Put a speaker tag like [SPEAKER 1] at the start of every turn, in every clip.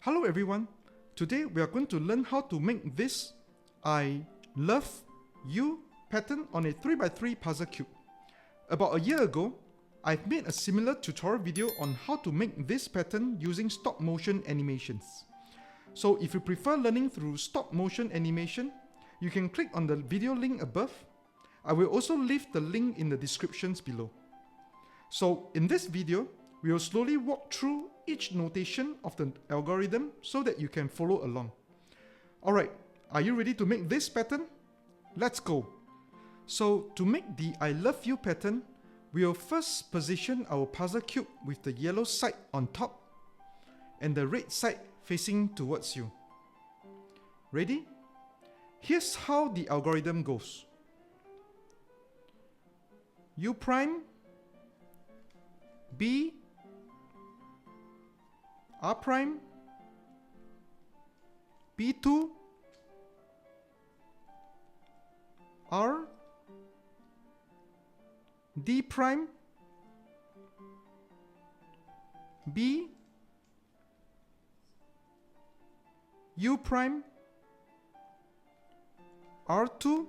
[SPEAKER 1] Hello everyone, today we are going to learn how to make this I love you pattern on a 3x3 puzzle cube. About a year ago, I've made a similar tutorial video on how to make this pattern using stop motion animations. So if you prefer learning through stop motion animation, you can click on the video link above. I will also leave the link in the descriptions below. So in this video, we will slowly walk through each notation of the algorithm so that you can follow along. Alright, are you ready to make this pattern? Let's go! So to make the I love you pattern, we will first position our puzzle cube with the yellow side on top and the red side facing towards you. Ready? Here's how the algorithm goes. U prime, B, R prime, B2, R, D prime, B, U prime, R2,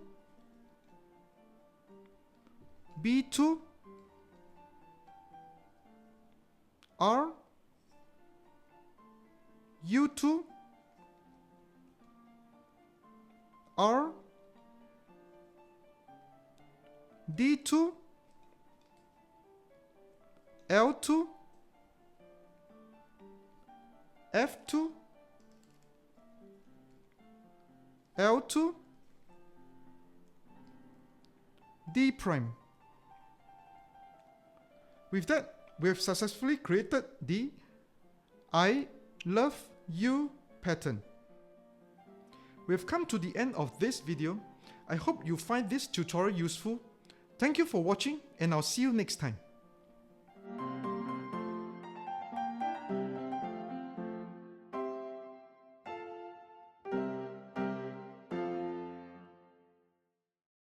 [SPEAKER 1] B2, R, U2, R, D2, L2, F2, L2, D prime. With that, we have successfully created the I love you pattern. We have come to the end of this video. I hope you find this tutorial useful. Thank you for watching and I'll see you next time.